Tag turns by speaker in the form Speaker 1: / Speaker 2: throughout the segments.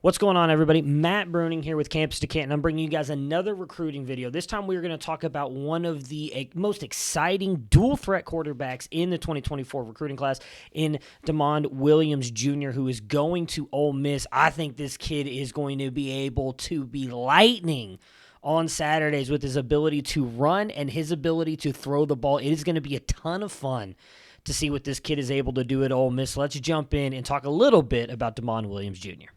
Speaker 1: What's going on, everybody? Matt Bruning here with Campus to Canton. I'm bringing you guys another recruiting video. This time we're going to talk about one of the most exciting dual-threat quarterbacks in the 2024 recruiting class in DeMond Williams Jr., who is going to Ole Miss. I think this kid is going to be able to be lightning on Saturdays with his ability to run and his ability to throw the ball. It is going to be a ton of fun to see what this kid is able to do at Ole Miss. Let's jump in and talk a little bit about DeMond Williams Jr.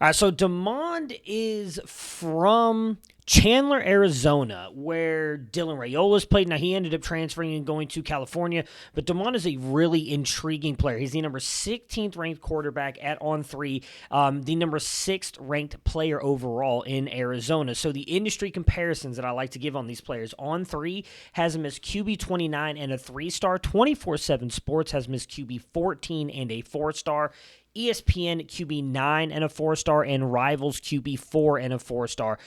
Speaker 1: All right, so DeMond is from Chandler, Arizona, where Dylan Raiola's played. Now, he ended up transferring and going to California, but DeMond is a really intriguing player. He's the number 16th ranked quarterback at On3, the number 6th ranked player overall in Arizona. So the industry comparisons that I like to give on these players, On3 has him as QB 29 and a 3-star. 24/7 Sports has him as QB 14 and a 4-star. ESPN QB 9 and a 4-star, and Rivals QB 4 and a 4-star.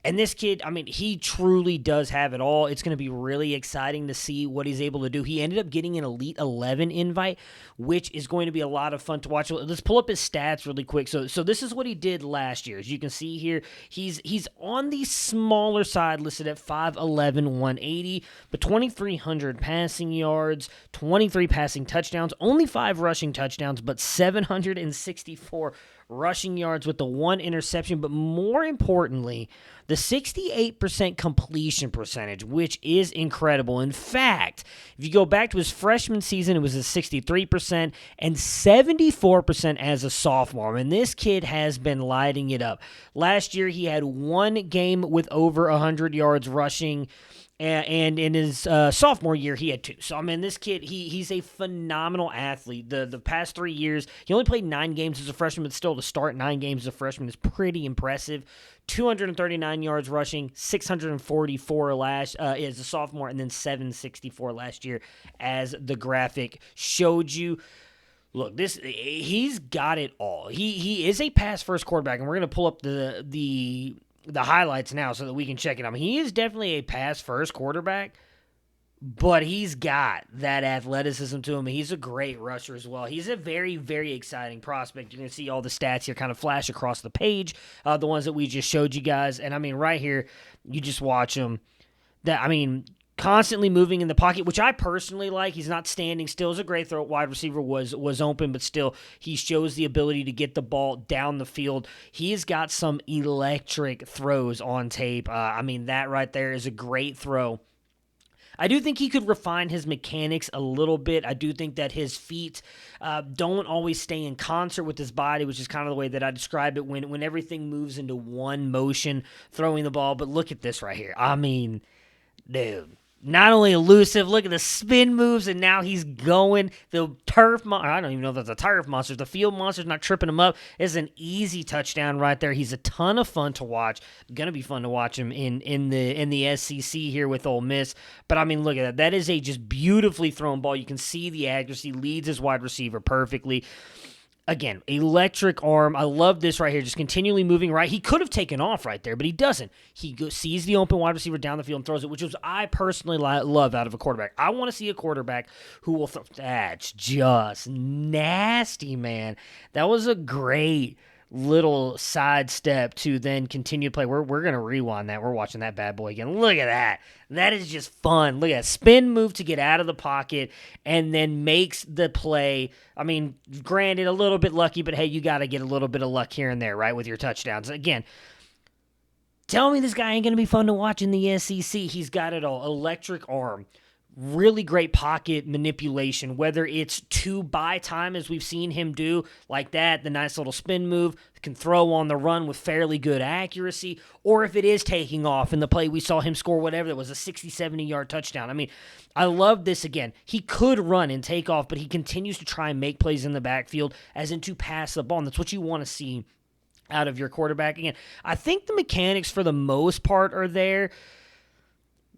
Speaker 1: And this kid, I mean, he truly does have it all. It's going to be really exciting to see what he's able to do. He ended up getting an Elite 11 invite, which is going to be a lot of fun to watch. Let's pull up his stats really quick. So this is what he did last year. As you can see here, he's on the smaller side, listed at 5'11", 180, but 2,300 passing yards, 23 passing touchdowns, only 5 rushing touchdowns, but 764 rushing yards with the 1 interception. But more importantly, the 68% completion percentage, which is incredible. In fact, if you go back to his freshman season, it was a 63% and 74% as a sophomore. And this kid has been lighting it up. Last year, he had 1 game with over 100 yards rushing. And in his sophomore year, he had 2. So, I mean, this kid, he's a phenomenal athlete. The past 3 years, he only played 9 games as a freshman, but still to start 9 games as a freshman is pretty impressive. 239 yards rushing, 644 as a sophomore, and then 764 last year, as the graphic showed you. Look, he's got it all. He is a pass-first quarterback, and we're going to pull up the highlights now so that we can check it out. I mean, he is definitely a pass-first quarterback, but he's got that athleticism to him. He's a great rusher as well. He's a very, very exciting prospect. You're going to see all the stats here kind of flash across the page, the ones that we just showed you guys. And, I mean, right here, you just watch him. Constantly moving in the pocket, which I personally like. He's not standing still. Is a great throw. Wide receiver was open, but still, he shows the ability to get the ball down the field. He's got some electric throws on tape. That right there is a great throw. I do think he could refine his mechanics a little bit. I do think that his feet don't always stay in concert with his body, which is kind of the way that I describe it when everything moves into one motion, throwing the ball. But look at this right here. I mean, dude. Not only elusive, look at the spin moves, and now he's going. The turf monster, I don't even know if that's a turf monster. The field monster's not tripping him up. It's an easy touchdown right there. He's a ton of fun to watch. Going to be fun to watch him in the SEC here with Ole Miss. But, I mean, look at that. That is a just beautifully thrown ball. You can see the accuracy, leads his wide receiver perfectly. Again, electric arm. I love this right here, just continually moving right. He could have taken off right there, but he doesn't. He sees the open wide receiver down the field and throws it, which is I personally love out of a quarterback. I want to see a quarterback who will throw. That's just nasty, man. That was a great little sidestep to then continue to play. We're going to rewind that. We're watching that bad boy again. Look at that. That is just fun. Look at that spin move to get out of the pocket and then makes the play. I mean, granted, a little bit lucky, but hey, you got to get a little bit of luck here and there, right, with your touchdowns. Again, tell me this guy ain't going to be fun to watch in the SEC. He's got it all. Electric arm. Really great pocket manipulation, whether it's to buy time as we've seen him do, like that, the nice little spin move, can throw on the run with fairly good accuracy, or if it is taking off in the play we saw him score whatever, that was a 60, 70-yard touchdown. I mean, I love this again. He could run and take off, but he continues to try and make plays in the backfield, as in to pass the ball, and that's what you want to see out of your quarterback. Again, I think the mechanics for the most part are there.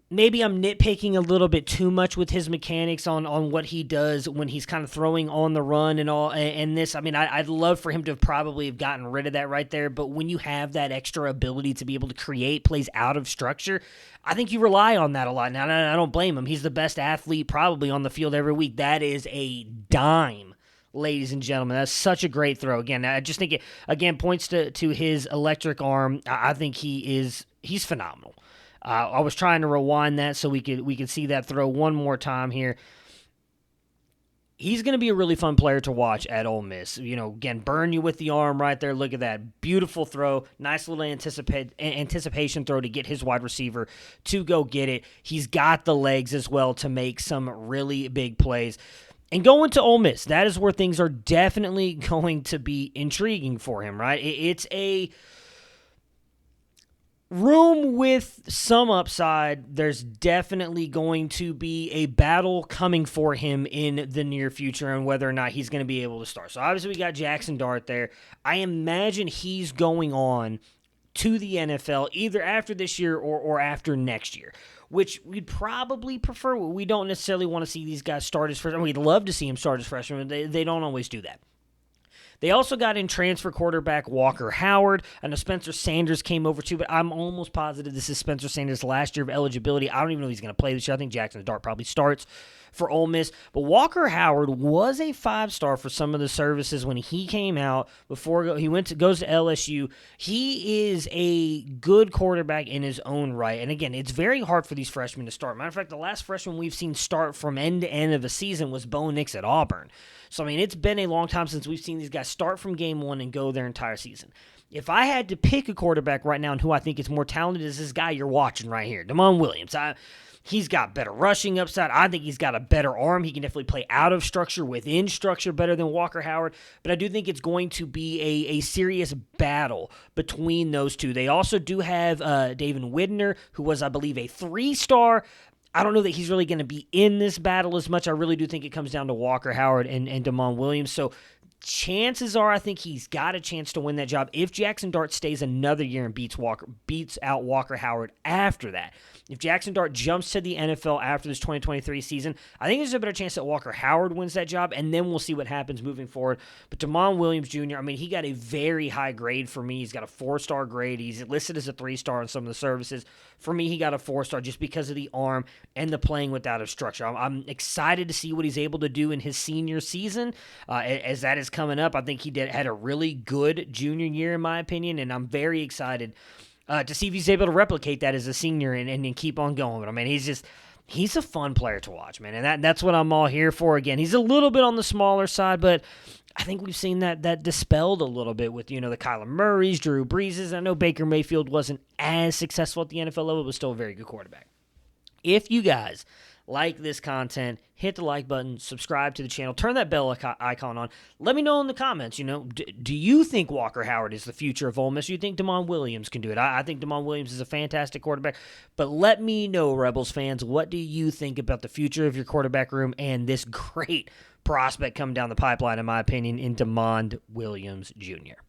Speaker 1: maybe I'm nitpicking a little bit too much with his mechanics on what he does when he's kind of throwing on the run and all. And this, I mean, I'd love for him to probably have gotten rid of that right there. But when you have that extra ability to be able to create plays out of structure, I think you rely on that a lot. Now, I don't blame him. He's the best athlete probably on the field every week. That is a dime. Ladies and gentlemen, that's such a great throw. Again, I just think it again points to his electric arm. I think he's phenomenal. I was trying to rewind that so we could see that throw one more time here. He's going to be a really fun player to watch at Ole Miss. You know, again, burn you with the arm right there. Look at that. Beautiful throw. Nice little anticipation throw to get his wide receiver to go get it. He's got the legs as well to make some really big plays. And going to Ole Miss, that is where things are definitely going to be intriguing for him, right? It's a room with some upside. There's definitely going to be a battle coming for him in the near future and whether or not he's going to be able to start. So obviously we got Jackson Dart there. I imagine he's going on to the NFL either after this year or after next year, which we'd probably prefer. We don't necessarily want to see these guys start as freshmen. We'd love to see them start as freshmen. They don't always do that. They also got in transfer quarterback Walker Howard. I know Spencer Sanders came over too, but I'm almost positive this is Spencer Sanders' last year of eligibility. I don't even know if he's going to play this year. I think Jackson Dart probably starts for Ole Miss. But Walker Howard was a 5-star for some of the services when he came out before goes to LSU. He is a good quarterback in his own right. And again, it's very hard for these freshmen to start. Matter of fact, the last freshman we've seen start from end to end of a season was Bo Nix at Auburn. So, I mean, it's been a long time since we've seen these guys start from game one and go their entire season. If I had to pick a quarterback right now and who I think is more talented is this guy you're watching right here, Damon Williams. He's got better rushing upside. I think he's got a better arm. He can definitely play out of structure, within structure better than Walker Howard. But I do think it's going to be a serious battle between those two. They also do have David Widner, who was, I believe, a 3-star. I don't know that he's really going to be in this battle as much. I really do think it comes down to Walker Howard and Damon Williams. So chances are I think he's got a chance to win that job if Jackson Dart stays another year and beats out Walker Howard after that. If Jackson Dart jumps to the NFL after this 2023 season, I think there's a better chance that Walker Howard wins that job, and then we'll see what happens moving forward. But Damon Williams Jr., I mean, he got a very high grade for me. He's got a 4-star grade. He's listed as a 3-star on some of the services. For me, he got a 4-star just because of the arm and the playing without a structure. I'm excited to see what he's able to do in his senior season. As that is coming up, I think he had a really good junior year, in my opinion, and I'm very excited to see if he's able to replicate that as a senior and keep on going. But I mean, he's a fun player to watch, man, and that's what I'm all here for. Again, he's a little bit on the smaller side, but I think we've seen that dispelled a little bit with, the Kyler Murrays, Drew Breeses. I know Baker Mayfield wasn't as successful at the NFL level, but still a very good quarterback. If you guys like this content, hit the like button, subscribe to the channel, turn that bell icon on. Let me know in the comments, do you think Walker Howard is the future of Ole Miss? Do you think Damon Williams can do it? I think Damon Williams is a fantastic quarterback, but let me know, Rebels fans, what do you think about the future of your quarterback room and this great prospect coming down the pipeline, in my opinion, in Damon Williams Jr.?